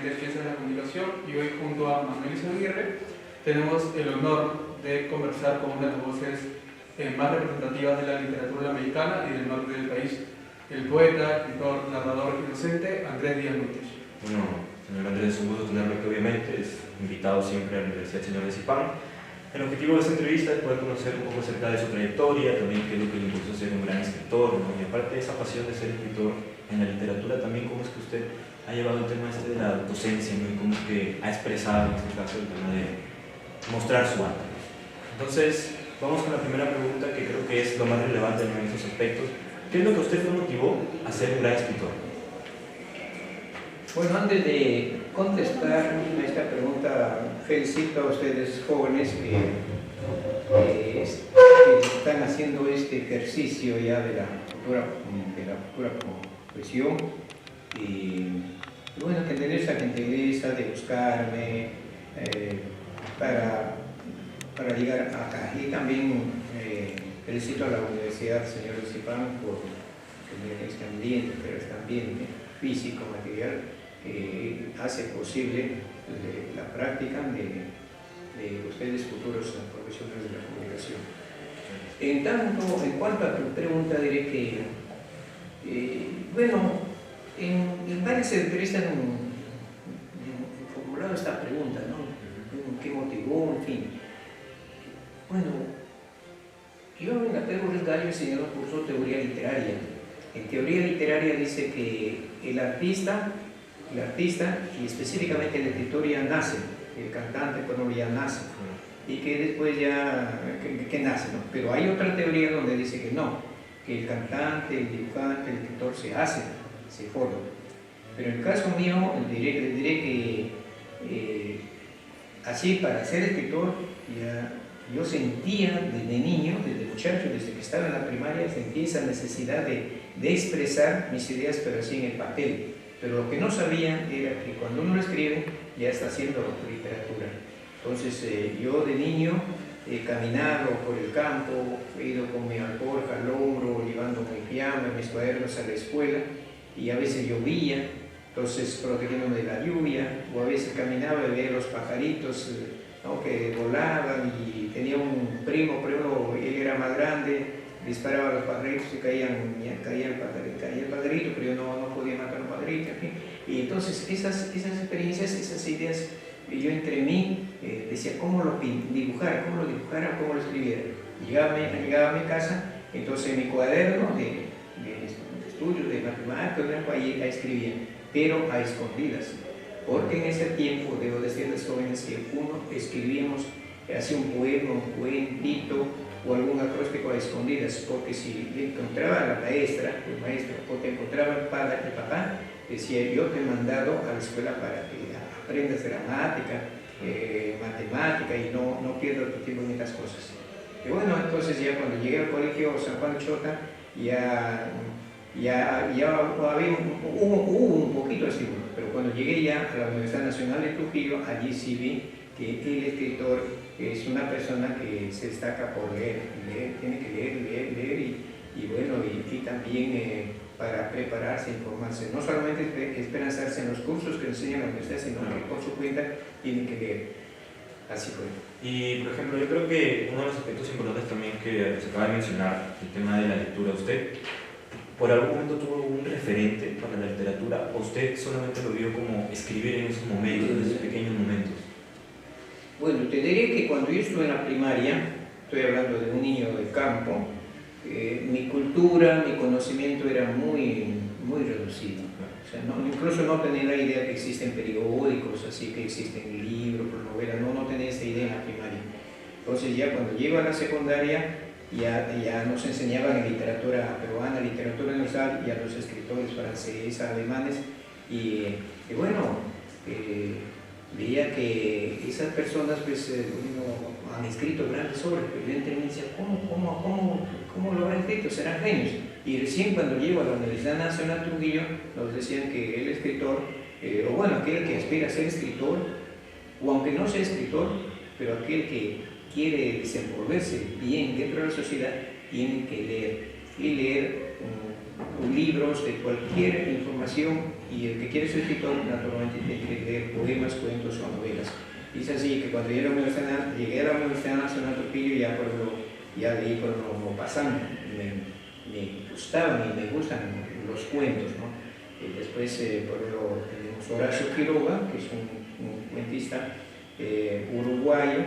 de Ciencias de la Comunicación, y hoy junto a Manuel Izaguirre tenemos el honor de conversar con una de las voces más representativas de la literatura americana y del norte del país, el poeta, escritor, narrador y docente Andrés Díaz Núñez. Bueno, señor Andrés, un gusto tenerlo aquí, obviamente, es invitado siempre a la Universidad Señor de Zipán. El objetivo de esta entrevista es poder conocer un poco acerca de su trayectoria, también qué es lo que le impulsó a ser un gran escritor, ¿no? Y aparte de esa pasión de ser escritor en la literatura, también cómo es que usted ha llevado el tema de la docencia, ¿no? Y cómo es que ha expresado en este caso el tema de mostrar su arte. Entonces, vamos con la primera pregunta, que creo que es lo más relevante en estos aspectos. ¿Qué es lo que a usted lo motivó a ser un gran escritor? Bueno, antes de contestar a esta pregunta, felicito a ustedes jóvenes que están haciendo este ejercicio ya de la futura profesión. Y bueno, que tener esa gentileza de buscarme para llegar acá. Y también felicito a la Universidad Señor de Zipán por tener este ambiente físico, material, que hace posible la práctica de ustedes futuros profesionales de la comunicación. En cuanto a tu pregunta, diré que, bueno, en varias entrevistas han formulado esta pregunta, ¿no? ¿Qué motivó? En fin. Bueno, yo en la Pedro Gallo enseñado cursó teoría literaria. En teoría literaria dice que el artista, y específicamente el escritor, ya nace, el cantante, bueno, ya nace, y que después ya, que nace, ¿no? Pero hay otra teoría donde dice que no, que el cantante, el dibujante, el escritor se hace, se forma. Pero en el caso mío, les diré que así, para ser escritor, yo sentía desde niño, desde muchacho, desde que estaba en la primaria, sentía esa necesidad de expresar mis ideas, pero así en el papel. Pero lo que no sabía era que cuando uno lo escribe, ya está haciendo literatura. Entonces, yo de niño he caminado por el campo, he ido con mi alforja al hombro, llevando mi pijama, mis cuadernos a la escuela, y a veces llovía, entonces protegiéndome de la lluvia, o a veces caminaba y veía los pajaritos, ¿no? Que volaban, y tenía un primo, pero él era más grande, disparaba a los pajaritos y caía el pajarito, pero yo no podía matar a un pajarito, en fin. Y entonces esas experiencias, esas ideas, yo entre mí decía cómo lo dibujara, cómo lo escribiera. Llegaba a mi casa, entonces en mi cuaderno de estudios de matemáticas, ahí la escribía, pero a escondidas, porque en ese tiempo, debo decirles jóvenes, que uno escribíamos, hacía un poema, un cuentito o algún acróstico a escondidas, porque si encontraba a la maestra, el maestro, o te encontraba el papá, decía: yo te he mandado a la escuela para que aprendas gramática, matemática, y no pierdas tu tiempo en estas cosas. Y bueno, entonces ya cuando llegué al colegio San Juan de Chota, ya hubo un poquito de estímulo, pero cuando llegué ya a la Universidad Nacional de Trujillo, allí sí vi que el escritor es una persona que se destaca por leer, tiene que leer, y bueno, y también para prepararse, informarse, no solamente esperanzarse en los cursos que enseñan la universidad, sino que por su cuenta tiene que leer. Así fue. Y por ejemplo, yo creo que uno de los aspectos importantes también que se acaba de mencionar, el tema de la lectura. ¿Usted por algún momento tuvo un referente para la literatura, o usted solamente lo vio como escribir en esos momentos, en esos pequeños momentos? Bueno, te diré que cuando yo estuve en la primaria, estoy hablando de un niño del campo, mi cultura, mi conocimiento era muy reducido. O sea, incluso no tenía la idea que existen periódicos, así que existen libros, novelas, no tenía esa idea en la primaria. Entonces ya cuando llego a la secundaria, ya nos enseñaban en literatura peruana, literatura universal, y a los escritores franceses, alemanes, y bueno, veía que esas personas pues, han escrito grandes obras, pero evidentemente decía, ¿cómo lo han escrito? Serán genios. Y recién cuando llego a la Universidad Nacional Trujillo, nos decían que el escritor, o bueno, aquel que aspira a ser escritor, o aunque no sea escritor, pero aquel que quiere desenvolverse bien dentro de la sociedad, tiene que leer. y leer libros de cualquier información, y el que quiere ser escritor naturalmente tiene que leer poemas, cuentos o novelas. Y es así que cuando llegué a la Universidad Nacional Trujillo ya leí por lo pasando, me gustaban y me gustan los cuentos, ¿no? Y después por ejemplo tenemos Horacio Quiroga, que es un cuentista uruguayo,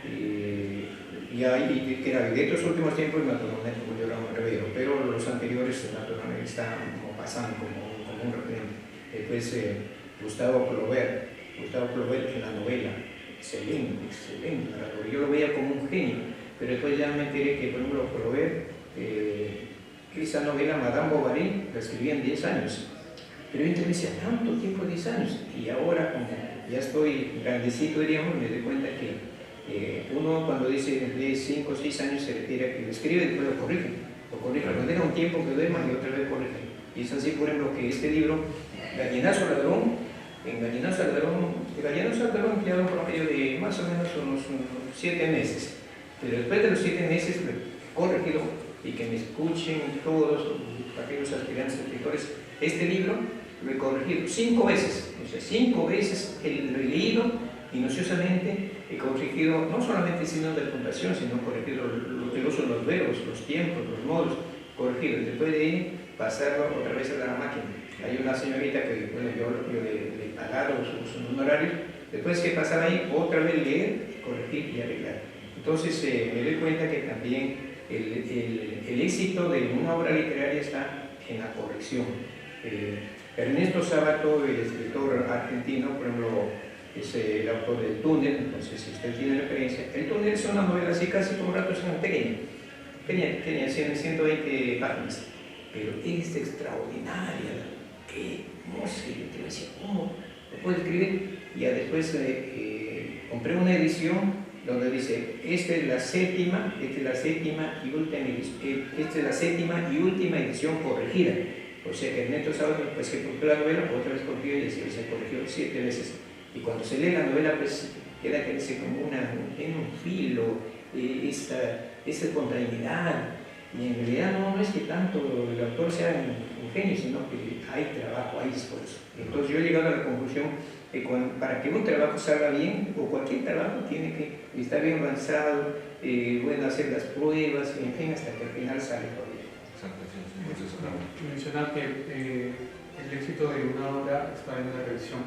y que era de estos últimos tiempos naturalmente murió Ramón Rivero, pero los anteriores naturalmente están como pasando como un referente. Después Gustavo Flaubert en la novela, excelente narrador. Yo lo veía como un genio, pero después ya me enteré que por ejemplo Flaubert, esa novela Madame Bovary la escribía en 10 años, pero yo me decía, tanto tiempo, 10 años, y ahora como ya estoy grandecito, diríamos, me doy cuenta que uno cuando dice de 5 o 6 años se refiere a que lo escribe y después lo corrige, lo deja un tiempo que duerma y otra vez corrige. Y es así, por ejemplo, que este libro, Gallinazo Ladrón, el Gallinazo Ladrón queda un promedio de más o menos unos 7 meses, pero después de los 7 meses lo he corregido, y que me escuchen todos aquellos aspirantes escritores, este libro lo he corregido 5 veces, o sea, 5 veces lo he leído minuciosamente, he corregido no solamente signos de puntuación, sino corregido el uso de los verbos, los tiempos, los modos, corregido, y después de ahí pasarlo otra vez a la máquina. Hay una señorita que, bueno, yo le he pagado sus honorarios, después que pasar ahí, otra vez leer, corregir y arreglar. Entonces me doy cuenta que también el éxito de una obra literaria está en la corrección. Ernesto Sábato, el escritor argentino, por ejemplo, es el autor del Túnel, entonces si usted tiene referencia, el Túnel es una novela así casi como ratos pequeña, 120 páginas, pero es extraordinaria, no sé, yo te decía, ¿cómo lo puedo escribir? Y ya después compré una edición donde dice, esta es la séptima y última edición corregida. O sea que Ernesto Sábato, pues que corrigió la novela, otra vez corrigió y se corrigió 7 veces. Y cuando se lee la novela, pues queda que dice como en un filo, esa espontaneidad. Y en realidad no es que tanto el autor sea un genio, sino que hay trabajo, hay esfuerzo. Entonces yo he llegado a la conclusión que para que un trabajo salga bien, o cualquier trabajo tiene que estar bien avanzado, bueno, hacer las pruebas, en fin, hasta que al final sale todo bien. Mencionar que el éxito de una obra está en la revisión,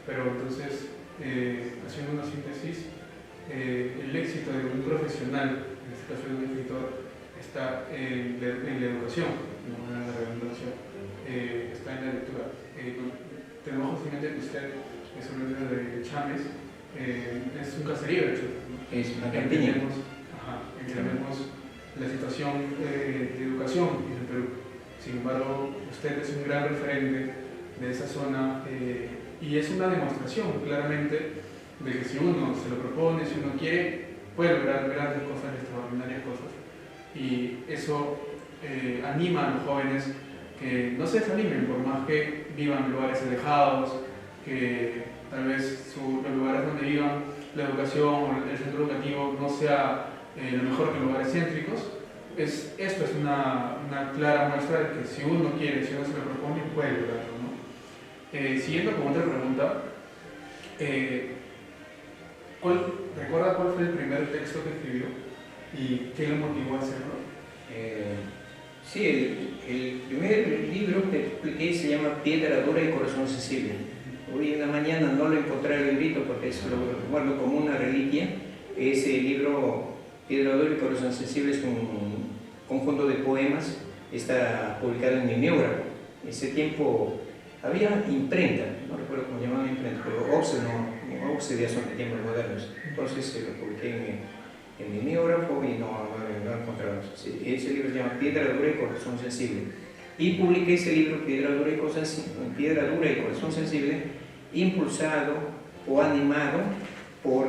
pero entonces, haciendo una síntesis, el éxito de un profesional, en este caso de un escritor, está en la educación, no en la redundancia, está en la lectura. Tenemos justamente que usted es un libro de Chávez, es un caserío de hecho, ¿no? Es una campiña. Entendemos la situación de educación en el Perú. Sin embargo, usted es un gran referente de esa zona y es una demostración claramente de que si uno se lo propone, si uno quiere, puede lograr grandes cosas, extraordinarias cosas. Y eso anima a los jóvenes que no se desanimen por más que vivan en lugares alejados, que tal vez los lugares donde vivan, la educación o el centro educativo no sea lo mejor que lugares céntricos. Esto es una clara muestra de que si uno quiere, si uno se lo propone, puede lograrlo, ¿no? Siguiendo con otra pregunta, ¿recuerda cuál fue el primer texto que escribió y qué lo motivó a hacerlo? Sí, el primer libro que expliqué se llama Piedra Dura y Corazón Sensible. Hoy en la mañana no lo encontré el librito porque eso lo guardo como una reliquia. Ese libro, Piedra Dura y Corazón Sensible, es un conjunto de poemas, está publicado en mimeógrafo. En ese tiempo había imprenta, no recuerdo cómo llamaban imprenta, pero Oxford ya son de tiempos modernos. Entonces lo publiqué en mimeógrafo y no encontramos. Ese libro se llama Piedra Dura y Corazón Sensible. Y publiqué ese libro, Piedra Dura y Corazón Sensible, impulsado o animado por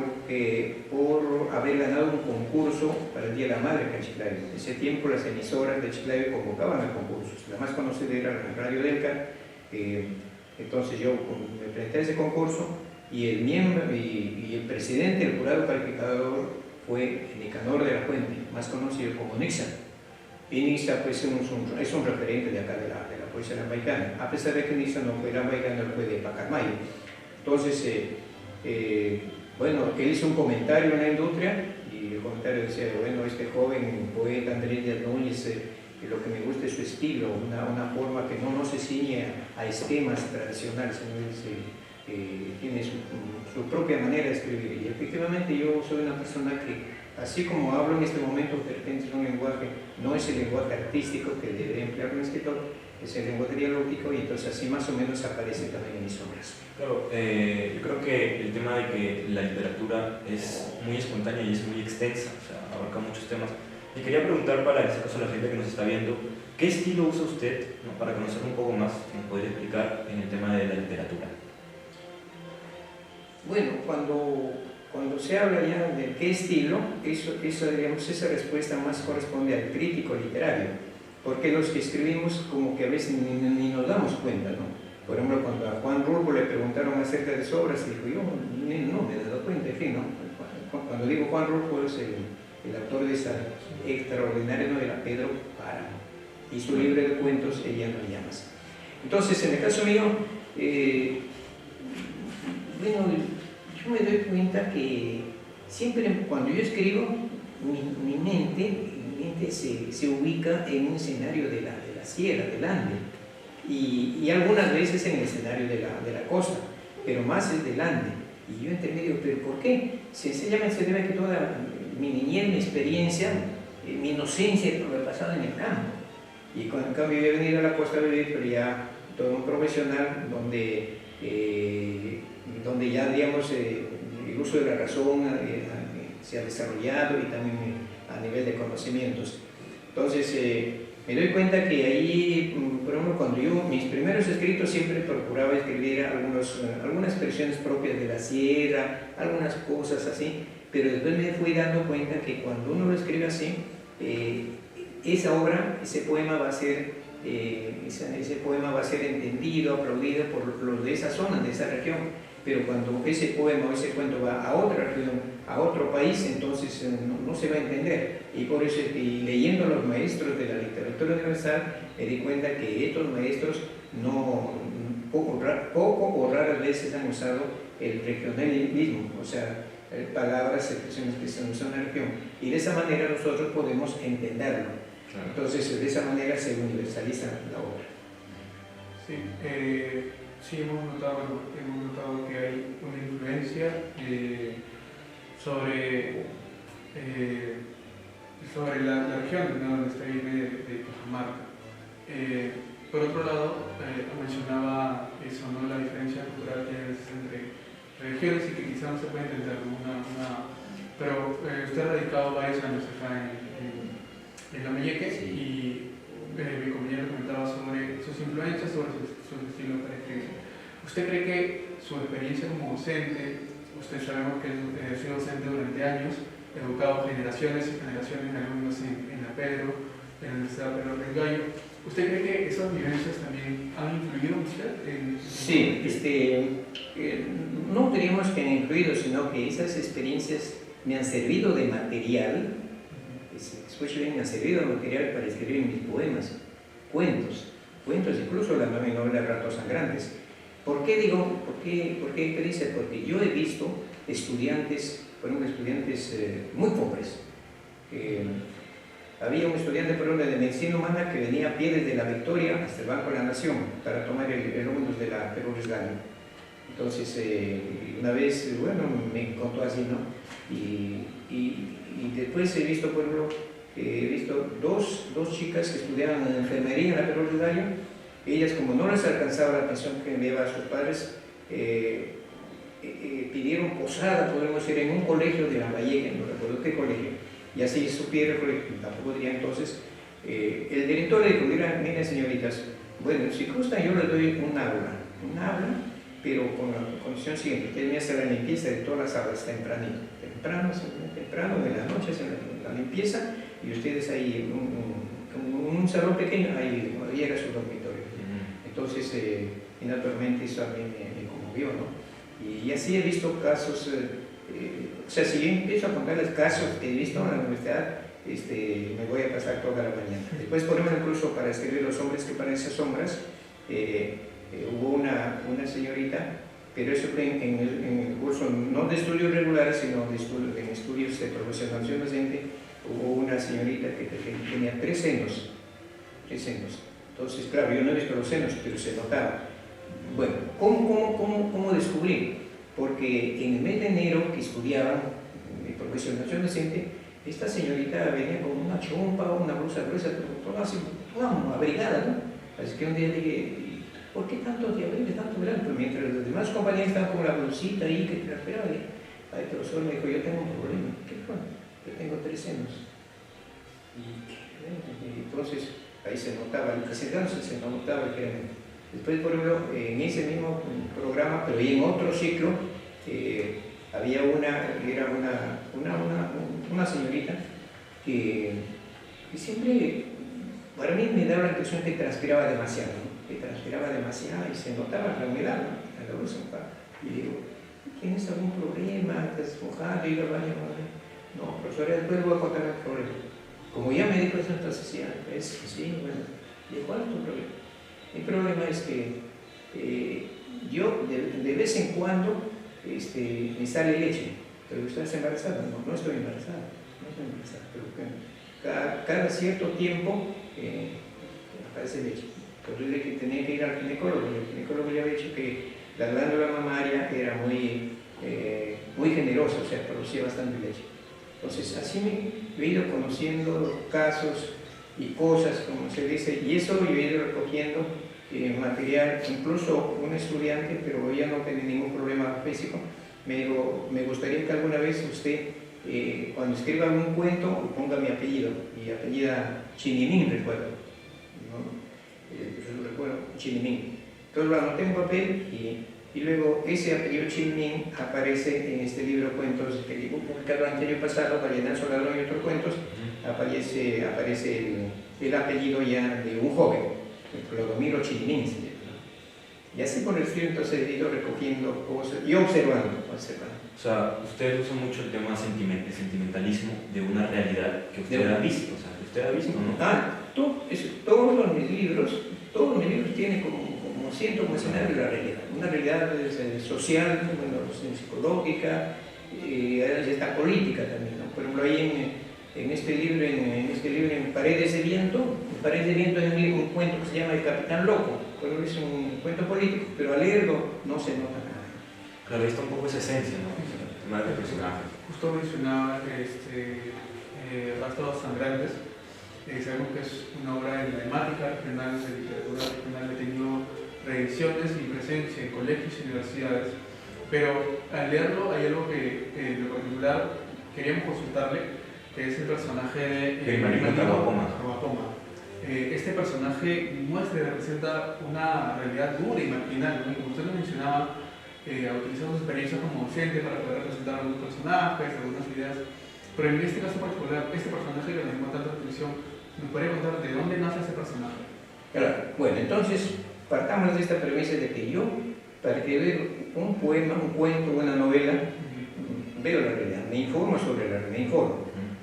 haber ganado un concurso para el Día de la Madre acá en Chiclayo. En ese tiempo las emisoras de Chiclayo convocaban a concursos. La más conocida era la Radio Delca. Entonces yo me presenté a ese concurso y el presidente del jurado calificador fue Nicanor de la Fuente, más conocido como Nixon. Nisa pues, es un referente de acá de la poesía jamaicana, a pesar de que Nisa no fue jamaicano, él fue de Pacamayo. Entonces, bueno, él hizo un comentario en la industria y el comentario decía, bueno, este joven poeta Andrés Díaz Núñez, lo que me gusta es su estilo, una forma que no se ciñe a esquemas tradicionales, sino tiene su propia manera de escribir. Y efectivamente yo soy una persona que, así como hablo en este momento, pertenece a un lenguaje, no es el lenguaje artístico que debe emplear un escritor, es el lenguaje dialógico, y entonces así más o menos aparece también en mis obras. Claro, yo creo que el tema de que la literatura es muy espontánea y es muy extensa, o sea, abarca muchos temas. Y quería preguntar para, en este caso, la gente que nos está viendo, ¿qué estilo usa usted, ¿no? Para conocer un poco más, ¿nos podría explicar en el tema de la literatura? Bueno, cuando se habla ya de qué estilo, digamos, esa respuesta más corresponde al crítico literario, porque los que escribimos como que a veces ni nos damos cuenta, ¿no? Por ejemplo, cuando a Juan Rulfo le preguntaron acerca de sus obras, dijo, yo no me he dado cuenta, en fin, ¿no? Cuando digo Juan Rulfo es el autor de esa extraordinaria novela, Pedro Páramo, y su libro de cuentos, Ella no llamas. Entonces, en el caso mío, bueno, yo me doy cuenta que siempre cuando yo escribo, mi mente se ubica en un escenario de la sierra, del Ande, y algunas veces en el escenario de la costa, pero más el del Ande. Y yo entre medio, ¿pero por qué? Sencillamente se debe a que toda mi niñez, mi experiencia, mi inocencia, lo he pasado en el campo. Y en cambio yo he venido a la costa a vivir, pero ya todo un profesional donde ya, digamos, el uso de la razón se ha desarrollado y también a nivel de conocimientos. Entonces, me doy cuenta que ahí, por ejemplo, cuando yo, mis primeros escritos siempre procuraba escribir algunas expresiones propias de la sierra, algunas cosas así, pero después me fui dando cuenta que cuando uno lo escribe así, esa obra, ese poema va a ser entendido, aplaudido por los de esa zona, de esa región. Pero cuando ese poema o ese cuento va a otra región, a otro país, entonces no se va a entender. Y por eso, leyendo a los maestros de la literatura universal, me di cuenta que estos maestros poco o raras veces han usado el regionalismo, o sea, palabras, expresiones que se usan en la región. Y de esa manera nosotros podemos entenderlo. Claro. Entonces, de esa manera se universaliza la obra. Sí, sí, hemos notado que hay una influencia sobre la región, ¿no?, donde usted viene, de Cajamarca. Por otro lado, mencionaba eso, ¿no?, la diferencia cultural que hay entre regiones y que quizás no se puede entender, ¿no? Pero usted ha radicado varios años acá en Lambayeque, sí. Y mi compañero comentaba sobre sus influencias, sobre su estilo para escribir. ¿Usted cree que su experiencia como docente, usted sabemos que ha sido docente durante años, educado generaciones y generaciones de alumnos en la Pedro, en la Universidad Pedro Rengallo, ¿usted cree que esas vivencias también han influido en usted? Sí, no diríamos que han influido, sino que esas experiencias me han servido de material, me han servido de material para escribir mis poemas, cuentos, incluso la novela Ratos Sangrantes. ¿Por qué digo, por qué experiencia? Porque yo he visto estudiantes, fueron estudiantes muy pobres. Había un estudiante, por ejemplo, de medicina humana que venía a pie desde la Victoria hasta el Banco de la Nación para tomar el ómnibus de la Perú Risgallo. Entonces, una vez, bueno, me contó así, ¿no? Y después he visto, por ejemplo, dos chicas que estudiaban en enfermería en la Perú Risgallo. Ellas, como no les alcanzaba la pensión que enviaba a sus padres, pidieron posada, podemos decir, en un colegio de Lambayeque, no recuerdo qué colegio, y así supieron, tampoco diría entonces. El director le dijo, miren señoritas, bueno, si gustan yo les doy un aula, pero con la condición siguiente, ustedes me hacen la limpieza de todas las aulas temprano de la noche hacen la limpieza, y ustedes ahí, un salón pequeño, ahí llega su dormitorio. Entonces, y naturalmente eso a mí me conmovió, ¿no? Y así he visto casos, o sea, si yo empiezo a contarles casos que he visto en la universidad, me voy a pasar toda la mañana. Después, por ejemplo, incluso para escribir Los hombres que parecen sombras, hubo una señorita, pero eso fue en el curso no de estudios regulares, sino en estudios de profesionalización docente. Hubo una señorita que tenía 3 senos. Entonces, claro, yo no he visto los senos, pero se notaba. Bueno, ¿cómo descubrí? Porque en el mes de enero que estudiaba de profesionalización docente, esta señorita venía con una chompa, una blusa gruesa, toda así, abrigada, ¿no? Así que un día le dije, ¿por qué tanto diabetes, tanto verano? Pues mientras los demás compañeros estaban con la blusita ahí que transpiraba, ay, profesor me dijo, yo tengo un problema. ¿Qué fue? Yo tengo 3 senos. Y entonces ahí se notaba, el presentante se notaba ligeramente. Después, por ejemplo, en ese mismo programa, pero y en otro ciclo, había una señorita que siempre, para mí me daba la impresión que transpiraba demasiado, ¿no? Que transpiraba demasiado y se notaba la humedad, ¿no? En la blusa. Y digo, ¿tienes algún problema? ¿Estás mojado? ¿Ir al baño? No, profesora, después voy a contar el problema. Como ya me dijo eso, entonces sí, bueno. ¿Y cuál es tu problema? Mi problema es que yo de vez en cuando me sale leche. ¿Pero estás embarazada? No estoy embarazada. Pero cada cierto tiempo aparece leche. Entonces que tenía que ir al ginecólogo. El ginecólogo le había dicho que la glándula mamaria era muy generosa, o sea, producía bastante leche. Entonces así me he ido conociendo casos y cosas, como se dice, y eso yo he ido recogiendo material. Incluso un estudiante, pero ya no tiene ningún problema físico, me dijo, me gustaría que alguna vez usted, cuando escriba un cuento, ponga mi apellido, mi apellida Chinimín, recuerdo, ¿no? Recuerdo, Chinimín. Entonces lo anoté en papel y luego ese apellido Chinimín aparece en este libro de cuentos que digo publicado el año pasado, Vallenazo, Ladrón y otros cuentos. Aparece el apellido ya de un joven, Clodomiro Chinimín. Y así por el estilo, entonces he ido recogiendo cosas y observando. O sea, usted usa mucho el tema sentimentalismo de una realidad que usted ha visto, o sea, que usted ha visto, ¿no? Todos mis libros tienen como siento como escenario la realidad. Una realidad social, bueno, psicológica, está política también, ¿no? Por ejemplo, ahí en este libro, en Paredes de Viento, hay un cuento que se llama El Capitán Loco. Bueno, es un cuento político, pero al leerlo no se nota nada. Claro, ahí está un poco esa esencia, ¿no? El tema del personaje. Justo mencionaba Rastros Sangrantes. Sabemos que es una obra emblemática regional de literatura regional, ha tenido reediciones y presencia en colegios y universidades, pero al leerlo hay algo que en lo particular queríamos consultarle, que es el personaje de Rawapoma. Este personaje muestra y representa una realidad dura y marginal, ¿no? Y como usted lo mencionaba, ha utilizado su experiencia como docente para poder representar algunos personajes, algunas ideas, pero en este caso particular, este personaje que nos llamó tanta atención, ¿nos podría contar de dónde nace ese personaje? Claro, bueno, entonces partamos de esta premisa de que yo, para escribir un poema, un cuento, una novela, veo la realidad, me informo sobre la realidad,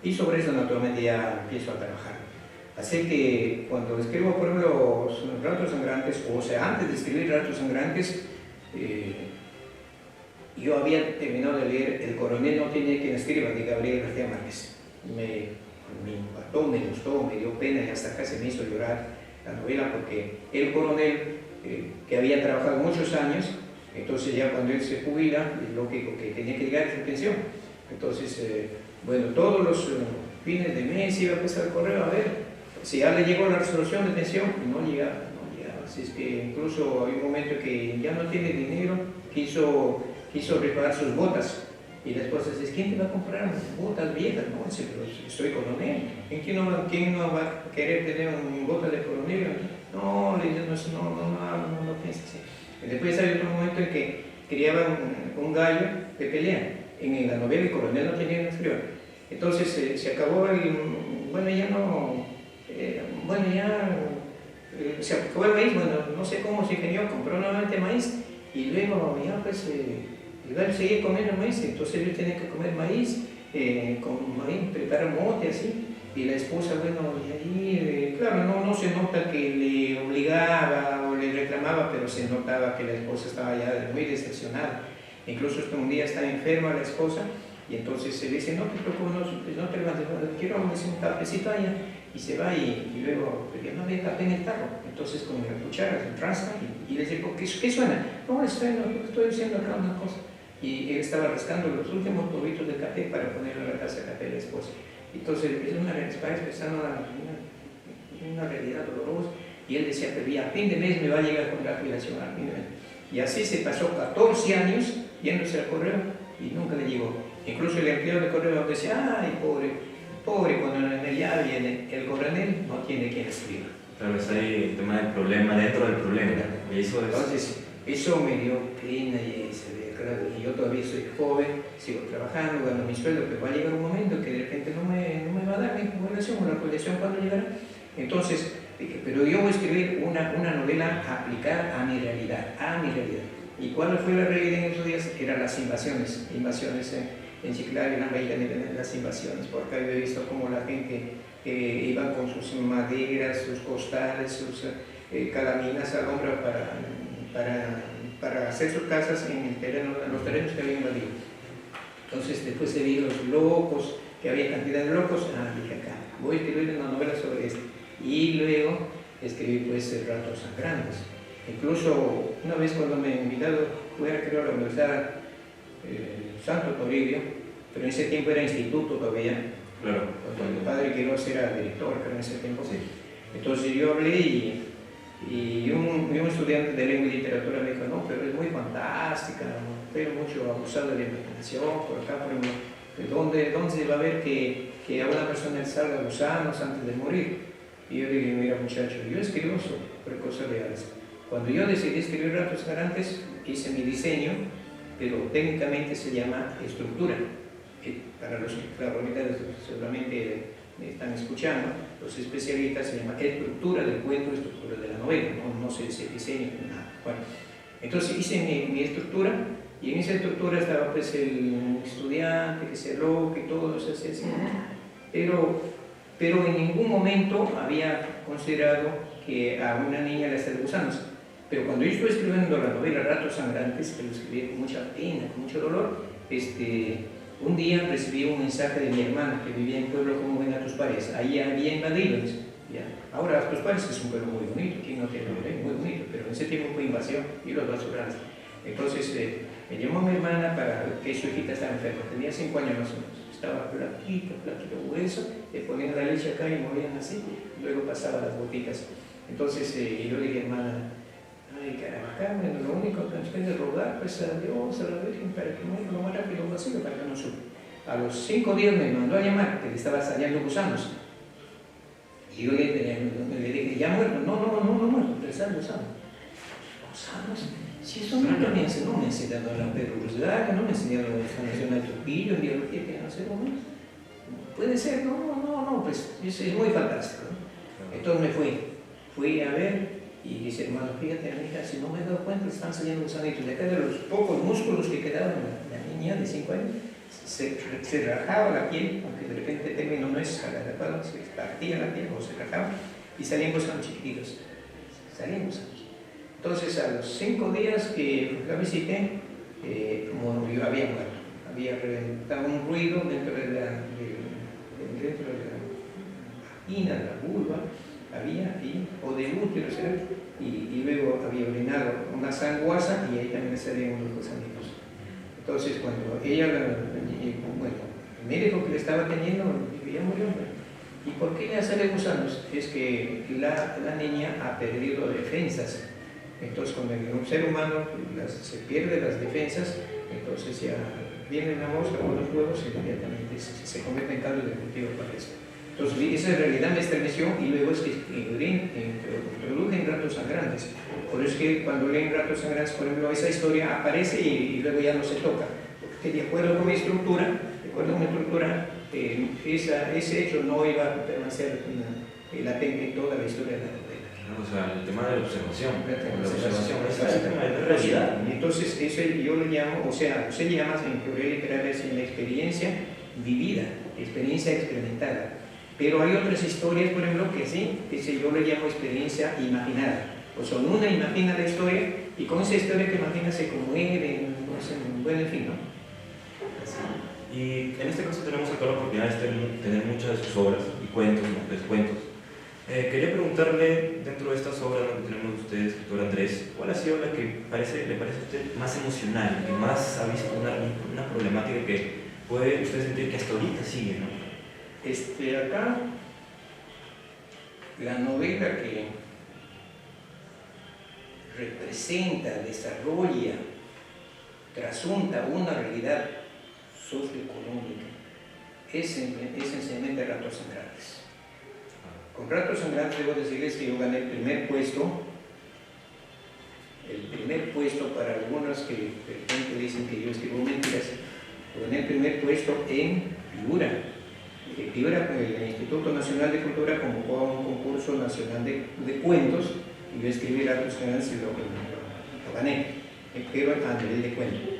y sobre eso naturalmente ya empiezo a trabajar. Así que cuando escribo, por ejemplo, Relatos Sangrantes, o sea, antes de escribir Relatos Sangrantes, yo había terminado de leer El coronel no tiene quien escriba, de Gabriel García Márquez. Me impactó, me gustó, me dio pena y hasta casi me hizo llorar la novela, porque el coronel, que había trabajado muchos años, entonces ya cuando él se jubila, es lógico que tenía que llegar a su pensión. Entonces, bueno, todos los fines de mes iba a pasar el correo a ver si ya le llegó la resolución de pensión, y no llegaba. Así es que incluso hay un momento que ya no tiene dinero, quiso reparar sus botas. Y la esposa dice, ¿quién te va a comprar botas viejas? No, dice, pero soy coronel. ¿Quién no va a querer tener un bota de coronel? No, le dice, no piensa así. Y después hay otro momento en que criaban un gallo de pelea. En la novela el coronel no tenía un escribano. Entonces se acabó se acabó el maíz, bueno, no sé cómo se ingenió, compró nuevamente maíz y luego ya pues el gallo seguía comiendo maíz, entonces él tenía que comer maíz, con maíz, preparar mote así, Y la esposa, bueno, y ahí, claro, no se nota que le obligaba o le reclamaba, pero se notaba que la esposa estaba ya muy decepcionada. Incluso hasta un día está enferma la esposa, y entonces se le dice, no te preocupes, no te levantes, quiero un cafecito allá, y se va, y luego, no había café en el tarro. Entonces con la cuchara se rasca, y le dice, ¿qué suena? No, estoy haciendo acá una cosa. Y él estaba rascando los últimos polvitos de café para ponerle a la taza de café de la esposa. Entonces es una realidad dolorosa, y él decía, pero ya a fin de mes me va a llegar con la jubilación, a fin de mes. Y así se pasó 14 años yéndose al correo y nunca le llegó. Incluso el empleado de correo decía, ay, pobre, cuando ya viene el coronel, no tiene quien escriba. Claro, está ahí el tema del problema dentro del problema. Y eso es... Entonces, eso me dio pena, y claro, yo todavía soy joven, sigo trabajando, gano mi sueldo, pero va a llegar un momento que de repente no me va a dar mi jubilación, o la jubilación cuando llegará. Entonces, pero yo voy a escribir una novela aplicada a mi realidad, ¿Y cuál fue la realidad en esos días? Eran las invasiones en Chiclayo, en América, las invasiones, porque había visto cómo la gente iba con sus maderas, sus costales, sus calaminas al hombro para hacer sus casas en los terrenos que habían invadido. Entonces, después se vi los locos, que había cantidad de locos, dije acá, voy a escribir una novela sobre esto. Y luego escribí pues Ratos Sangrantes. Incluso una vez cuando me he invitado, fui a la Universidad Santo Toribio, pero en ese tiempo era instituto todavía. Claro. Cuando el padre Quiroz era director, pero en ese tiempo. Sí. Entonces yo hablé y un estudiante de lengua y literatura me dijo, no, pero es muy fantástica, pero mucho abusado de la imaginación, por acá, por ejemplo, ¿dónde se va a ver que a una persona le salga gusanos antes de morir? Y yo dije, mira muchacho, yo escribo sobre cosas reales. Cuando yo decidí escribir Ratos Sangrantes, hice mi diseño, pero técnicamente se llama estructura. Para los que ahorita seguramente me están escuchando, los especialistas se llama estructura del cuento, estructura de la novela, no se diseña nada. Bueno, entonces hice mi estructura, y en esa estructura estaba pues el estudiante que se loca y todo eso así, pero en ningún momento había considerado que a una niña le hacía gusanos. Pero cuando yo estuve escribiendo la novela Ratos Sangrantes, que lo escribí con mucha pena, con mucho dolor, un día recibí un mensaje de mi hermana que vivía en Pueblo como ven a tus pares. Ahí había invadido. Ahora a tus pares es un pueblo muy bonito, aquí no tiene muy bonito, pero en ese tiempo fue invasión y los Ratos Grandes. Entonces me llamó mi hermana para que su hijita estaba enferma, tenía 5 años más o menos. Estaba flaquito, hueso, le ponían la leche acá y morían así, luego pasaba las gotitas. Entonces yo le dije, hermana, ay caramba, Carmen, lo único que nos puede rogar pues a Dios, a la Virgen, para que muera lo más rápido posible, para que no sufra. A los 5 días me mandó a llamar, que le estaba saliendo gusanos. Y yo le dije, ¿ya muerto? No muerto, le salen gusanos. ¿Gusanos? Si eso no me enseñaron la pedagogía, no me enseñaron la Nacional de Trujillo, en biología, que no sé cómo es. Puede ser, no, pues eso es muy fantástico. Entonces me fui a ver y dice, hermano, fíjate, amiga, si no me he dado cuenta, están saliendo gusanitos. De acá de los pocos músculos que quedaban en la niña de 5 años, se rajaba la piel, aunque de repente el término no es adecuado, se partía la piel o se rajaba y salían gusanos chiquititos. Salían gusanos. Entonces, a los 5 días que la visité, como yo había muerto, había reventado un ruido dentro de la vagina, de la vulva, o del útero, y luego había orinado una sanguaza y ahí también salían unos gusanitos. Entonces, cuando ella, el médico que le estaba atendiendo, ya murió. ¿Y por qué le salen gusanos? Es que la niña ha perdido defensas. Entonces, cuando en un ser humano se pierde las defensas, entonces ya viene la mosca con los huevos y inmediatamente se convierte en caldo de cultivo para eso. Entonces, esa en realidad me estremeció, y luego es que introduje en Ratos Sangrantes. Por eso es que cuando leen Ratos Sangrantes, por ejemplo, esa historia aparece y luego ya no se toca. Porque de acuerdo con mi estructura, ese hecho no iba a permanecer latente en toda la historia de la novela. O sea, el tema de la observación. La observación es el tema de la realidad. Entonces, eso yo lo llamo, se llama en teoría literaria la experiencia vivida, experiencia experimentada. Pero hay otras historias, por ejemplo, que sí, que yo le llamo experiencia imaginada. O sea, uno imagina la historia y con esa historia que imagina se conmueve, no sé, bueno, en fin, ¿no? Así. Y en este caso tenemos acá la oportunidad de tener muchas de sus obras y cuentos, cuentos. Quería preguntarle, dentro de estas obras que tenemos de usted, escritor Andrés, ¿cuál ha sido la que le parece a usted más emocional, que más ha visto una problemática que puede usted sentir que hasta ahorita sigue, ¿no? Acá, la novela que representa, desarrolla, trasunta una realidad socioeconómica es sencillamente Ratos Sangrantes. Con Ratos Sangrantes debo decirles que yo gané el primer puesto para algunos que de repente dicen que yo escribo mentiras. Gané el primer puesto en Piura. Piura, el Instituto Nacional de Cultura convocó a un concurso nacional de cuentos y yo escribí Ratos Sangrantes y lo gané, pero a nivel de cuento.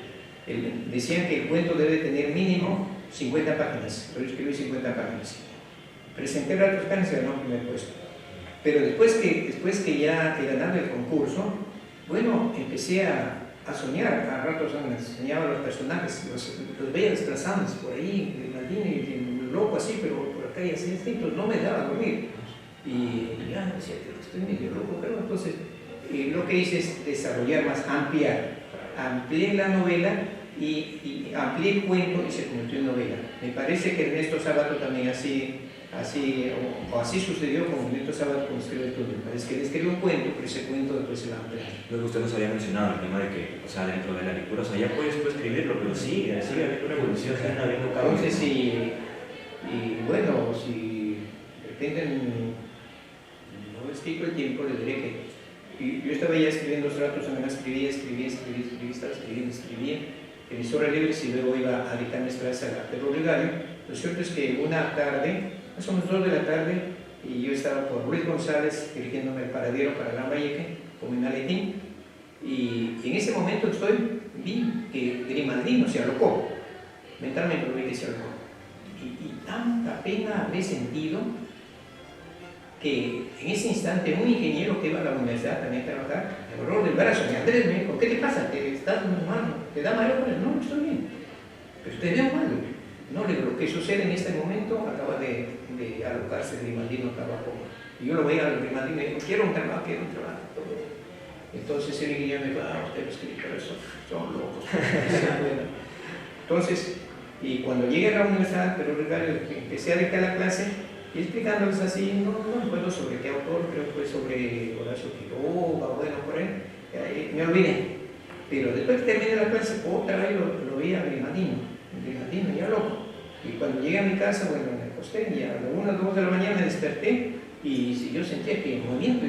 Decían que el cuento debe tener mínimo 50 páginas, pero yo escribí 50 páginas. Presenté Ratos Sangrantes y ganó el primer puesto. Pero después que ya he ganado el concurso, bueno, empecé a soñar a Ratos Sangrantes, soñaba a los personajes, los veía desplazándose por ahí, de Maldini, y loco así, pero por acá y así, pues no me daba a dormir. Y ya decía que estoy medio loco, pero entonces lo que hice es desarrollar más, amplié la novela y amplié el cuento y se convirtió en novela. Me parece que Ernesto Sábato también así sucedió con Ernesto Sábato cuando escribió el túnel. Parece que él escribió un cuento, pero ese cuento después se lo amplió. Luego usted nos había mencionado el tema de que, o sea, dentro de la lectura, o sea, ya puedes tú escribirlo, pero sigue habiendo una evolución, siguen habiendo cambios. Entonces, bueno, si de repente no he escrito el tiempo, le diré que yo estaba ya escribiendo los Ratos Sangrantes, escribía, estaba escribía, en mis horas libres y luego iba a dictar mis clases a Pedro Legario. Lo cierto es que una tarde, más o menos 2 de la tarde, y yo estaba por Luis González dirigiéndome al paradero para Lambayeque con mi maletín, y en ese momento vi que Grimaldino se alocó, mentalmente lo vi que se alocó, y tanta pena habré sentido que en ese instante un ingeniero que iba a la universidad también a trabajar, me agarró del brazo, me Andrés, me dijo, ¿qué te pasa? ¿Te estás mal? ¿Te da mareo? No, estoy bien, pero te veo mal. No, lo que sucede en este momento acaba de alocarse Grimaldino, acaba como. Y yo lo veía a Grimaldino y digo, quiero un trabajo. Entonces el ingeniero me dijo, ustedes escritores son locos. Entonces, y cuando llegué a la universidad, pero empecé a dictar la clase y explicándoles así, no recuerdo sobre qué autor, creo que fue sobre Horacio Quiroga, bueno, por ahí, me olvidé. Pero después que terminé la clase, otra vez lo vi a Grimaldino, ya loco. Y cuando llegué a mi casa, bueno, me acosté y a las 1 o 2 de la mañana me desperté y yo sentía que movimiento,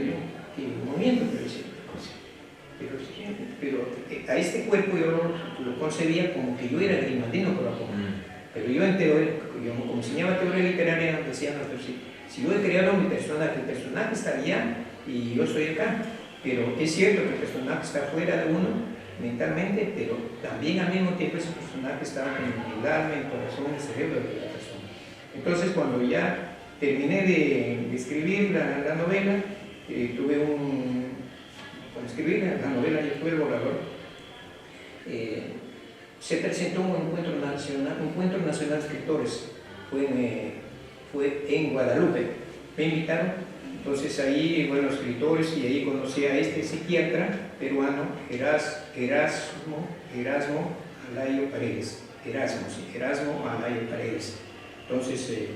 pero a este cuerpo yo lo concebía como que yo era Grimaldino, pero yo en teoría, como enseñaba teoría literaria, decía, si yo he creado mi personaje, el personaje está allá y yo estoy acá, pero es cierto que el personaje está fuera de uno mentalmente, pero también al mismo tiempo ese personaje está en el alma, en el corazón, en el cerebro de la persona. Entonces cuando ya terminé de escribir la novela, cuando escribí la novela yo tuve el borrador, se presentó un encuentro nacional de escritores, fue en Guadalupe, me invitaron. Entonces ahí, bueno, escritores, y ahí conocí a este psiquiatra peruano, Erasmo Alayo Paredes. Erasmo Alayo Paredes. Entonces,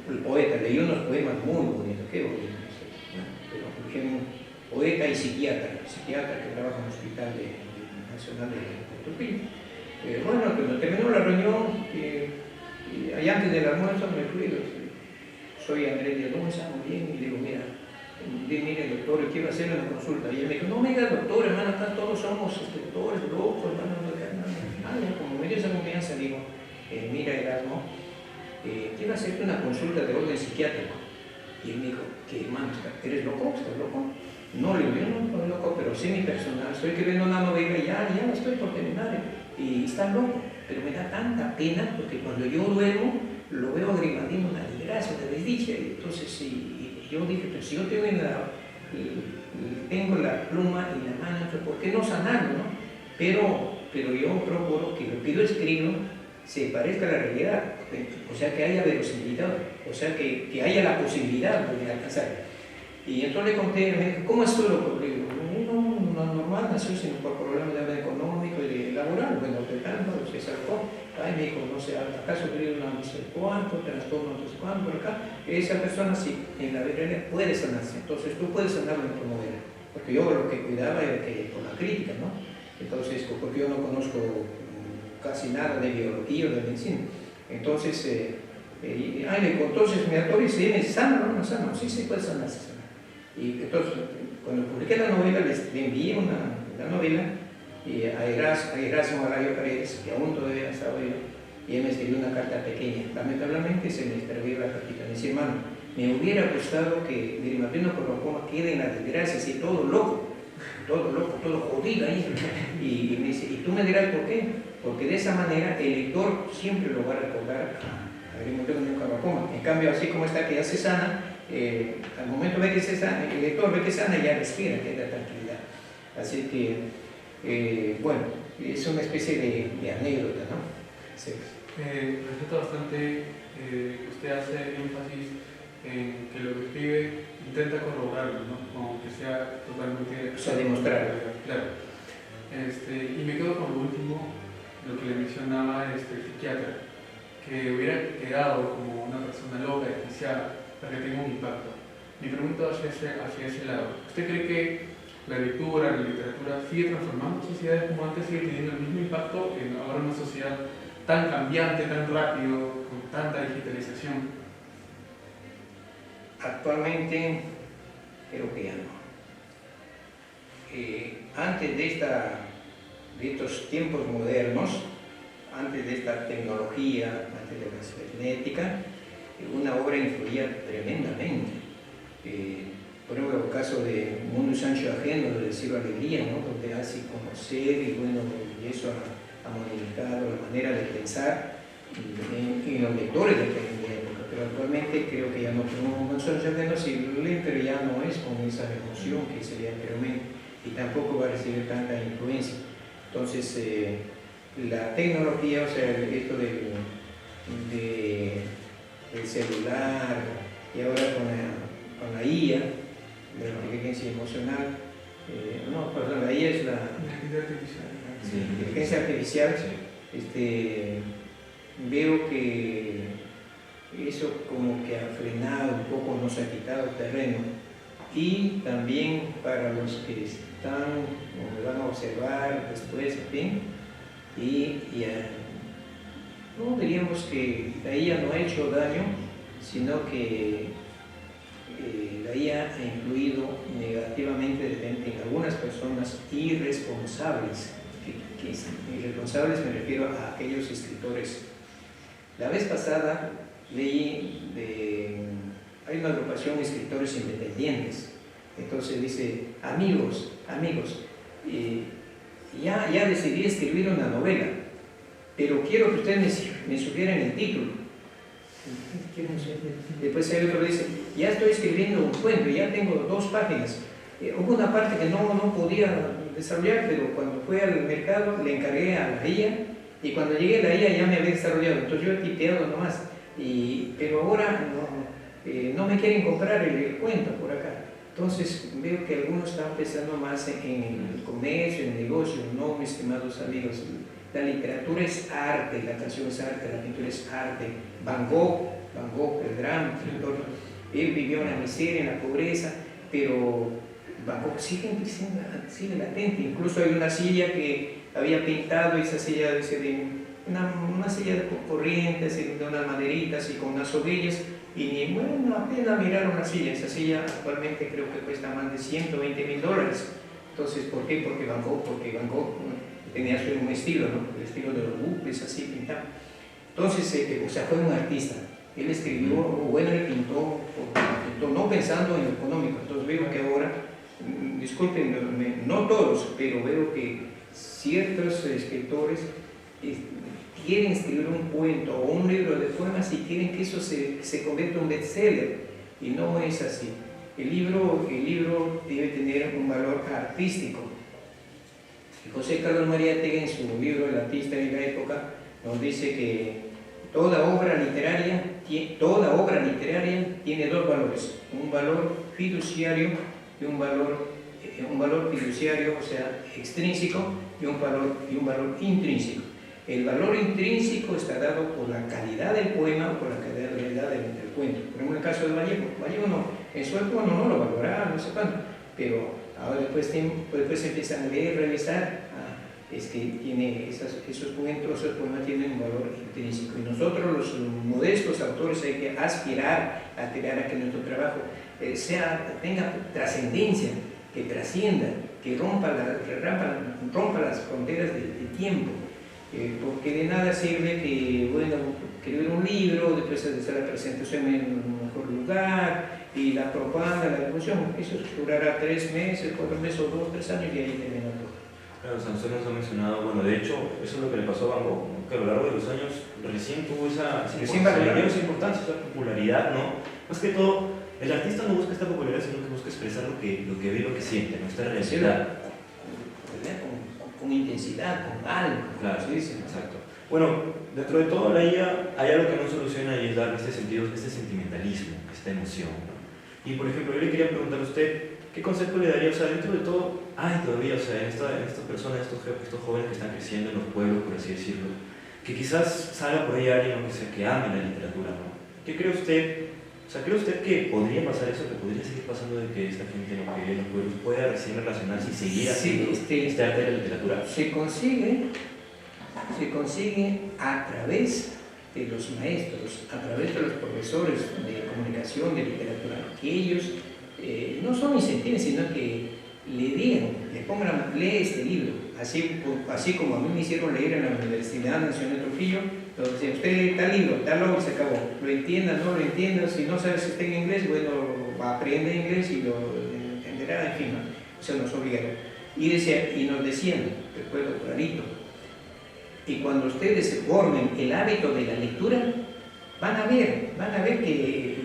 el poeta, leí unos poemas muy bonitos, qué bonitos. Poeta y psiquiatra que trabaja en el Hospital Nacional de Trujillo. Bueno, cuando terminó la reunión, allá antes del almuerzo me fui. Soy Andrés Díaz, ¿cómo está? Muy bien. Y digo, mire, doctor, quiero hacerle una consulta. Y él me dijo, no me diga, doctor, hermano, acá todos somos escritores, locos, hermano, como me dio esa confianza, digo, mira, Erasmo, quiero hacerte una consulta de orden psiquiátrico. Y él me dijo, ¿qué, hermano? ¿Eres loco? ¿Estás loco? No, le digo, yo no estoy loco, pero sí mi personal, estoy escribiendo una novela y ya estoy por terminar, y está loco, pero me da tanta pena porque cuando yo duermo, lo veo a Grimaldino desgracia, una desdicha. Entonces yo dije, pero si yo tengo la pluma y la mano, entonces ¿por qué no sanarlo, no? Pero yo procuro que lo que yo escribo se parezca a la realidad, o sea, que haya verosimilitud, o sea, que haya la posibilidad de alcanzar. Y entonces le conté, me dijo, ¿cómo estuvo? No normal, nació sino por problemas de orden económico y de laboral. Bueno, de tanto, se sacó. Ay, me dijo, no sé, acá sufrió una no sé cuánto, trastorno no sé cuánto, por acá. Esa persona sí, en la realidad puede sanarse. Entonces tú puedes sanarlo en tu novela. Porque yo lo que cuidaba era que con la crítica, ¿no? Entonces, porque yo no conozco casi nada de biología o de medicina. Entonces, le digo, entonces me autorice, ¿sana o no sana? Sí, sí, puede sanarse. Y entonces, cuando publiqué la novela, le envié la novela a Erasmo Arayo Paredes, que aún todavía estaba yo, y él me escribió una carta pequeña. Lamentablemente se me extravió la cartita. Me decía, hermano, me hubiera gustado que Grimaldiano Corrocoma quede en la desgracia, así todo loco, todo jodido ahí. Y me dice, ¿y tú me dirás por qué? Porque de esa manera el lector siempre lo va a recordar a Grimaldiano Corrocoma. En cambio, así como está que ya se sana, al momento de que se sana, el lector ve que sana, ya respira, queda tranquilidad. Así que, bueno, es una especie de anécdota, ¿no? Sí. Resulta bastante que usted hace énfasis en que lo que escribe intenta corroborarlo, ¿no? Aunque sea totalmente... O sea, demostrarlo. Claro. Y me quedo con lo último, lo que le mencionaba el psiquiatra, que hubiera quedado como una persona loca, desquiciada, para que tenga un impacto. Mi pregunta hacia ese lado. ¿Usted cree que la lectura, la literatura sigue transformando sociedades como antes, sigue teniendo el mismo impacto en ahora una sociedad tan cambiante, tan rápido, con tanta digitalización? Actualmente creo que ya no. Antes de estos tiempos modernos, antes de esta tecnología, antes de la cibernética, una obra influía tremendamente. Por ejemplo, el caso de Mundo y Sancho Ajeno, de Cielo Alegría, ¿no? Donde hace conocer y bueno, y eso ha modificado la manera de pensar en los lectores de aquella época. Pero actualmente creo que ya no tenemos Mundo y Sancho Ajeno, si lo leen, pero ya no es con esa emoción que sería anteriormente y tampoco va a recibir tanta influencia. Entonces, la tecnología, o sea, esto del celular y ahora con la IA, de la inteligencia emocional, la IA es la inteligencia artificial, veo que eso como que ha frenado un poco, nos ha quitado terreno, y también para los que están o me van a observar después, en fin, no diríamos que la IA no ha hecho daño, sino que la IA ha influido negativamente de repente en algunas personas irresponsables. Irresponsables me refiero a aquellos escritores. La vez pasada leí hay una agrupación de escritores independientes. Entonces dice, amigos, ya decidí escribir una novela, pero quiero que ustedes me sugieran el título. Después hay otro que dice, ya estoy escribiendo un cuento, ya tengo 2 páginas. Hubo una parte que no podía desarrollar, pero cuando fui al mercado le encargué a la IA, y cuando llegué a la IA ya me había desarrollado, entonces yo he tipeado nomás, pero ahora no me quieren comprar el cuento por acá. Entonces veo que algunos están pensando más en el comercio, en el negocio. No, mis estimados amigos, la literatura es arte, la canción es arte, la pintura es arte. Van Gogh, el gran pintor, él vivió en la miseria, en la pobreza, pero Van Gogh sigue latente. Incluso hay una silla que había pintado, esa silla una silla de corrientes, de unas maderitas y con unas orillas, y bueno, apenas mirar una silla. Esa silla actualmente creo que cuesta más de $120,000. Entonces, ¿por qué? Porque Van Gogh tenía un estilo, ¿no? El estilo de los bucles, así pintado. Entonces, fue un artista. Él escribió, él pintó no pensando en lo económico. Entonces veo que ahora, discúlpenme, no todos, pero veo que ciertos escritores quieren escribir un cuento o un libro de poemas y quieren que eso se convierta en un bestseller, y no es así. El libro debe tener un valor artístico. José Carlos María Ortega, en su libro El artista de la época, nos dice que toda obra literaria tiene dos valores: un valor fiduciario y un valor fiduciario, o sea, extrínseco, y un valor intrínseco. El valor intrínseco está dado por la calidad del poema o por la calidad del cuento. Por ejemplo, en el caso de Vallejo no, en su época no lo valoraba, no sé cuánto, pero ahora después empiezan a leer, revisar, es que tiene esos cuentos, esos poemas tienen un valor intrínseco. Y nosotros, los modestos autores, hay que aspirar a que nuestro trabajo tenga trascendencia, que trascienda, que rompa las fronteras del tiempo. Porque de nada sirve que, bueno, escribir un libro, después hacer la presentación en un mejor lugar y la propaganda, la difusión. Eso durará 3 meses, 4 meses o 2, 3 años y ahí termina todo. Claro, Sansón nos ha mencionado, bueno, de hecho, eso es lo que le pasó a Van Gogh, ¿no? Que a lo largo de los años recién tuvo esa importancia, esa popularidad, ¿no? Más que todo, el artista no busca esta popularidad, sino que busca expresar lo que ve, lo que siente, nuestra realidad. Con intensidad, con algo. Claro, ¿Sí? Exacto. Bueno, dentro de todo la IA hay algo que no soluciona y es darle este sentido, este sentimentalismo, esta emoción, ¿no? Y por ejemplo, yo le quería preguntar a usted, ¿qué consejo le daría? O sea, dentro de todo, hay todavía, o sea, en estas personas, estos jóvenes que están creciendo en los pueblos, por así decirlo, que quizás salga por ahí alguien, ¿no? que ame la literatura, ¿no? ¿Qué cree usted? O sea, ¿cree usted que podría pasar eso, que podría seguir pasando de que esta gente en los pueblos pueda recién relacionarse y seguir haciendo este arte de la literatura? Se consigue a través de los maestros, a través de los profesores de comunicación, de literatura, que ellos no son incentiven, sino que le digan, le pongan, lee este libro, así como a mí me hicieron leer en la Universidad Nacional de Trujillo. Entonces, usted lee tal libro, tal obra y se acabó. Lo entienda, no lo entienda, si no sabe si está en inglés, bueno, aprende inglés y lo entenderá, en fin, ¿no? O sea, nos obligaron. Y nos decían, recuerdo clarito, y cuando ustedes se formen el hábito de la lectura, van a ver que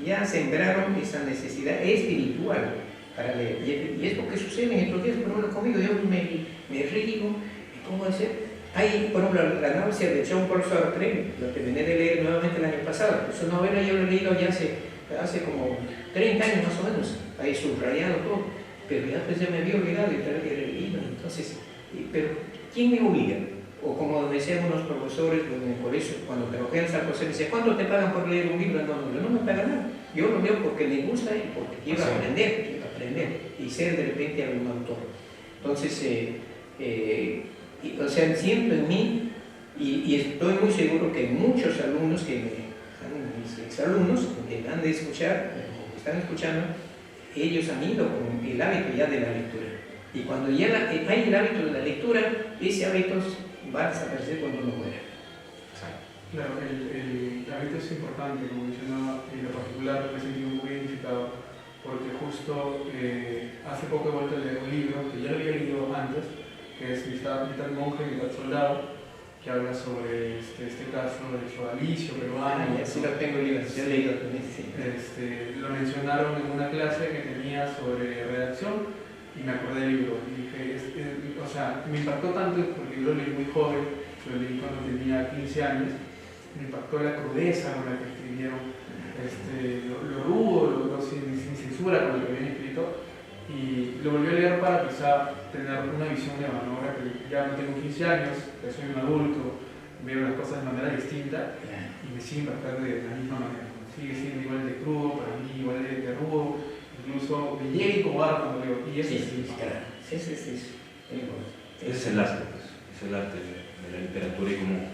ya sembraron esa necesidad espiritual para leer. Y es lo que sucede en estos días, por ejemplo, conmigo. Yo me río, ¿cómo hacer? Hay, por ejemplo, la náusea de Jean Paul Sartre, lo terminé de leer nuevamente el año pasado. Esa novela yo la he leído ya hace como 30 años más o menos, ahí subrayado todo, pero ya pues ya me había olvidado y tal que leído. Entonces, pero ¿quién me obliga? O como decían unos profesores en el colegio, cuando trabajé en San José, me decía, ¿cuánto te pagan por leer un libro? No me pagan nada. Yo lo leo porque me gusta y porque quiero aprender y ser de repente algún autor. Entonces, o sea, siento en mí y estoy muy seguro que muchos alumnos mis exalumnos que van a escuchar, que están escuchando, ellos han ido con el hábito ya de la lectura. Y cuando ya hay el hábito de la lectura, ese hábito va a desaparecer cuando uno muera. Claro, el hábito es importante, como mencionaba, en lo particular me he sentido muy identificado, porque justo hace poco he vuelto a leer un libro que ya lo había leído antes, que es mitad monje, mitad soldado, que habla sobre este caso del sodalicio peruano. Ya sí lo tengo leído, ya he leído también. Sí. Lo mencionaron en una clase que tenía sobre redacción y me acordé del libro. Y dije, o sea, me impactó tanto porque yo lo leí muy joven, lo leí cuando tenía 15 años, me impactó la crudeza con la que escribieron, lo rudo, lo sin censura con lo que habían escrito. Y lo volví a leer para quizá tener una visión de ahora que ya no tengo 15 años, que soy un adulto, veo las cosas de manera distinta y me sigue impactando de la misma manera. Sigue siendo igual de crudo, para mí igual de rudo, incluso me llega a incomodar cuando leo. Y eso sí, claro. Ese es el arte, pues, es el arte de la literatura y como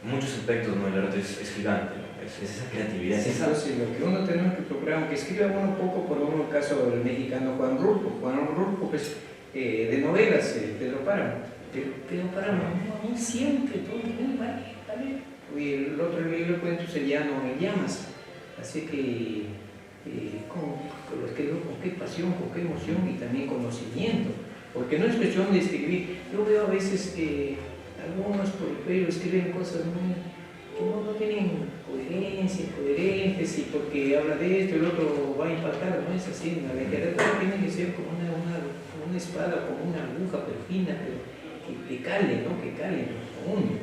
muchos aspectos, ¿no? El arte es gigante, ¿no? Es esa creatividad. Entonces, lo que uno tenemos que procurar, aunque escriba uno poco, por ejemplo, el caso del mexicano Juan Rulfo, pues, de novelas, Pedro Páramo. Pedro Páramo, no siempre, todo bien, vale. Y el otro libro de cuentos se llama Llamas. Así que, lo escribo con qué pasión, con qué emoción y también conocimiento. Porque no es cuestión de escribir. Yo veo a veces algunos por el cuello escriben cosas que no tienen coherencia, coherentes, y porque habla de esto, el otro va a impactar, no es así. La literatura tiene que ser como una espada, como una aguja, pero fina, pero que cale, ¿no? Que cale, profundo.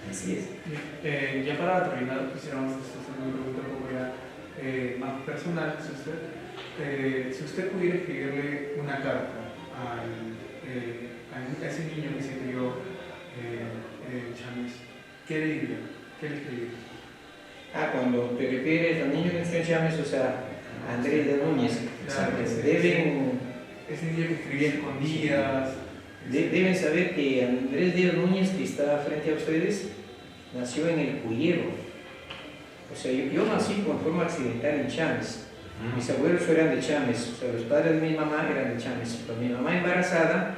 Así es. Ya para terminar, quisiéramos hacer una pregunta un poco ya más personal. Si usted pudiera escribirle una carta a ese niño que se crió en Chávez, ¿qué le diría? ¿Qué le escribiría? Cuando te refieres al niño que nació en Chávez, o sea, a Andrés de Núñez, Claro, ese niño que escribía escondidas. Deben saber que Andrés Díaz Núñez, que está frente a ustedes, nació en el Cuyero. O sea, yo nací con forma accidental en Chávez. Mis abuelos eran de Chávez, o sea, los padres de mi mamá eran de Chávez. Pero mi mamá embarazada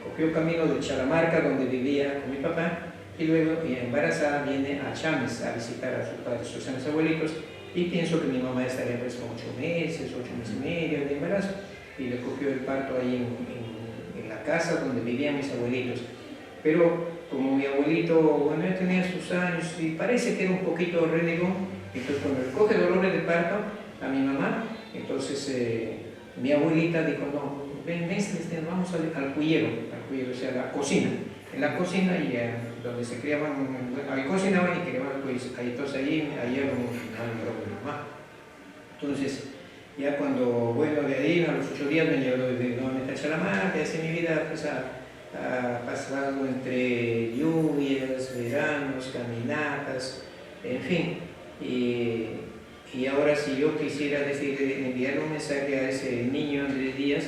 cogió camino de Chalamarca, donde vivía con mi papá, y luego embarazada viene a Chávez a visitar a sus padres, o sea, mis abuelitos, y pienso que mi mamá estaría pues con 8 meses y medio de embarazo, y le cogió el parto ahí en la casa donde vivían mis abuelitos. Pero como mi abuelito, bueno, ya tenía sus años y parece que era un poquito renegón, entonces cuando le coge dolores de parto a mi mamá, entonces mi abuelita dijo, no, ven, vamos al cuyero, o sea, a la cocina. En la cocina, y donde se criaban, ahí cocinaban y criaban, pues, ahí, entonces ahí era un problema. Entonces, ya cuando, bueno, de ahí a los 8 días me llevó nuevamente a Chalamarca, y así mi vida pues, ha pasado entre lluvias, veranos, caminatas, en fin. Y ahora si yo quisiera enviar un mensaje a ese niño Andrés Díaz,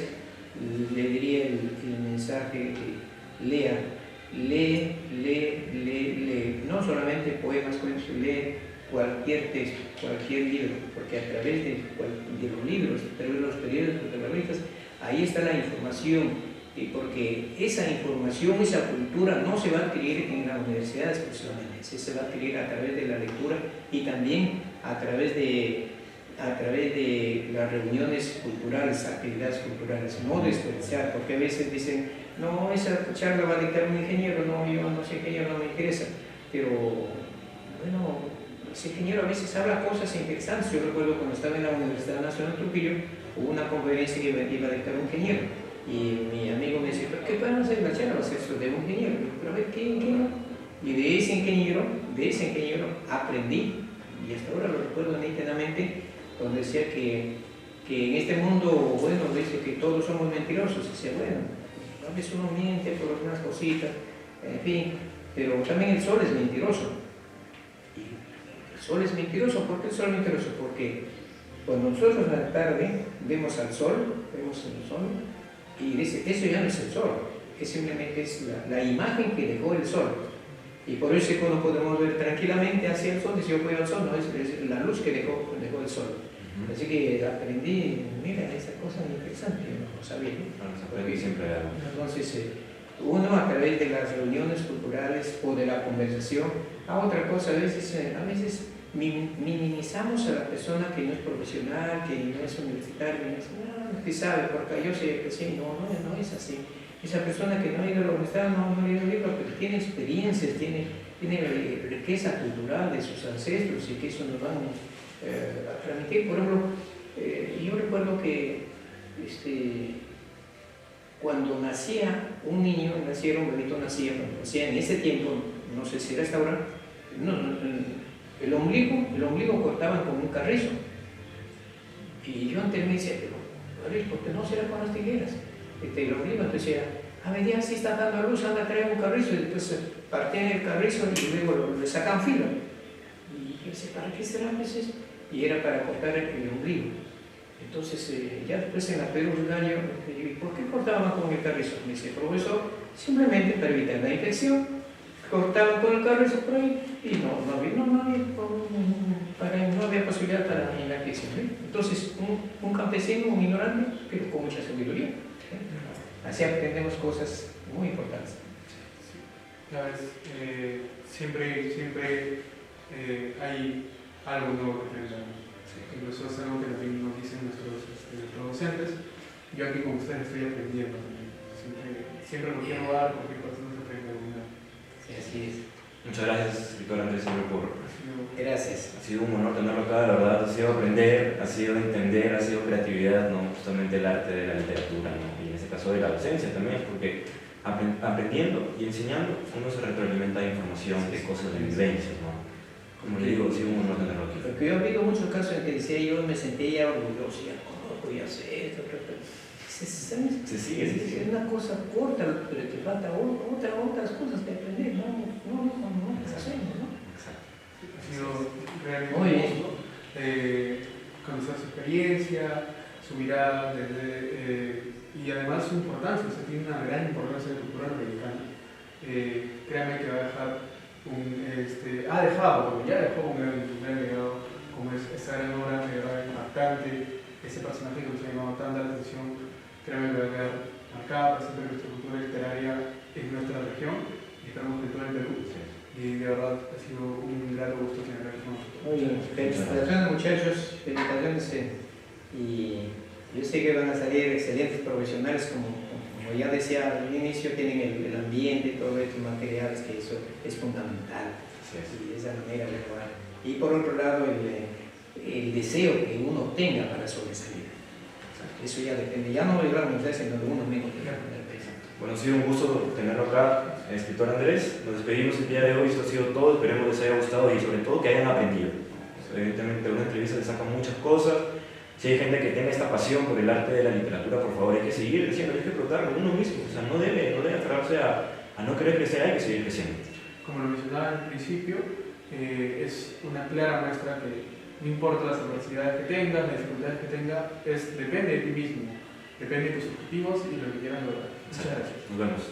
le diría el mensaje que lee, no solamente poemas, cuentos, lee cualquier texto, cualquier libro, porque a través de los libros, a través de los periódicos, de las revistas, ahí está la información, porque esa información, esa cultura no se va a adquirir en la universidad exclusivamente, se va a adquirir a través de la lectura y también a través de las reuniones culturales, actividades culturales, no desperdiciar, porque a veces dicen, no, esa charla va a dictar un ingeniero, no, yo no sé ingeniero, no me interesa, pero bueno, ese ingeniero a veces habla cosas interesantes. Yo recuerdo cuando estaba en la Universidad Nacional de Trujillo, hubo una conferencia que iba a dictar un ingeniero, y mi amigo me decía, ¿pero qué pueden hacer la charla? Va a ser eso de un ingeniero, pero a ver, ¿qué ingeniero? Y de ese ingeniero aprendí, y hasta ahora lo recuerdo nítidamente, donde decía que en este mundo, bueno, dice que todos somos mentirosos. Decía, bueno, a veces uno miente por algunas cositas, en fin, pero también el sol es mentiroso. Y el sol es mentiroso, ¿por qué el sol es mentiroso? Porque cuando nosotros a la tarde vemos al sol, y dice, eso ya no es el sol, es simplemente es la imagen que dejó el sol. Y por eso cuando podemos ver tranquilamente hacia el sol, dice, yo voy al sol, no, es la luz que dejó el sol. Así que aprendí, mira, esa cosa interesante, yo no lo sabía. Aprendí siempre algo. Entonces, uno a través de las reuniones culturales o de la conversación, otra cosa, a veces minimizamos a la persona que no es profesional, que no es universitario, y dice, no, que sabe, porque yo sé que sí, no es así. Esa persona que no ha ido a la universidad, no ha leído libros, pero tiene experiencias, tiene riqueza cultural de sus ancestros, y que eso nos van a transmitir. Por ejemplo, yo recuerdo que cuando nacía un niño, un bebito nacía en ese tiempo, no sé si era hasta ahora, el ombligo cortaban con un carrizo. Y yo antes me decía, pero ¿por qué no será con las tijeras? El ombligo, entonces decía, ya si está dando a luz, anda a traer un carrizo, y después partían el carrizo y luego le sacan filo. Y yo decía, ¿para qué será eso? Y era para cortar el ombligo. Entonces, ya después en la Perú Rudaño, ¿por qué cortaban con el carrizo? Me dice, profesor, simplemente para evitar la infección, cortaban con el carrizo por ahí y no había posibilidad para la infección. Entonces, un campesino, un ignorante, pero con mucha sabiduría. Así aprendemos cosas muy importantes. La verdad, siempre hay algo nuevo que aprender. Incluso es algo que también nos dicen nuestros docentes. Yo aquí con ustedes estoy aprendiendo también. Siempre lo quiero dar, cualquier cosa no se aprende alguna. Así es. Muchas gracias, escritor Andrés Silva, Gracias. ha sido un honor tenerlo acá, de verdad. Ha sido aprender, ha sido entender, ha sido creatividad, ¿no? Justamente el arte de la literatura, ¿no? Y en este caso de la docencia también, porque aprendiendo y enseñando uno se retroalimenta de información, de cosas, de vivencias, ¿no? Como le digo, ha sido un honor tenerlo aquí. Porque yo he habido muchos casos en que decía yo me sentía orgulloso, ya conozco, ya sé esto, pero Se sigue. es una cosa corta, pero te falta otras cosas que aprender, no las hacemos, ¿no? Exacto. Ha sido realmente Muy bien. hermoso conocer su experiencia, su mirada y además su importancia. O sea, tiene una gran importancia en la cultura americana. Créame que va a dejar ha dejado, ya dejó un gran legado, como es esa gran obra de verdad impactante, ese personaje que nos ha llamado tanta la atención. Créame que va a quedar marcada para siempre nuestra cultura literaria en nuestra región y esperamos que en todo el Perú. Y de verdad ha sido un grato gusto tenerlo aquí con nosotros. Muy bien, felicitaciones muchachos, felicitaciones. Y yo sé que van a salir excelentes profesionales, como ya decía al inicio, tienen el ambiente, todos estos materiales, que eso es fundamental. Y de esa manera lograr. Y por otro lado, el deseo que uno tenga para sobresalir. Eso ya depende, ya no de la universidad, sino de uno mismo. Bueno, ha sido un gusto tenerlo acá, escritor Andrés. Nos despedimos el día de hoy, eso ha sido todo. Esperemos les haya gustado y sobre todo que hayan aprendido. Evidentemente, de una entrevista se sacan muchas cosas. Si hay gente que tenga esta pasión por el arte de la literatura, por favor, hay que seguir creciendo, hay que explotarlo uno mismo. O sea, no debe aferrarse a no querer crecer, hay que seguir creciendo. Como lo mencionaba al principio, es una clara muestra que no importa las adversidades que tengas, las dificultades que tengas, depende de ti mismo, depende de tus objetivos y lo que quieras lograr. Muchas gracias. Nos vemos.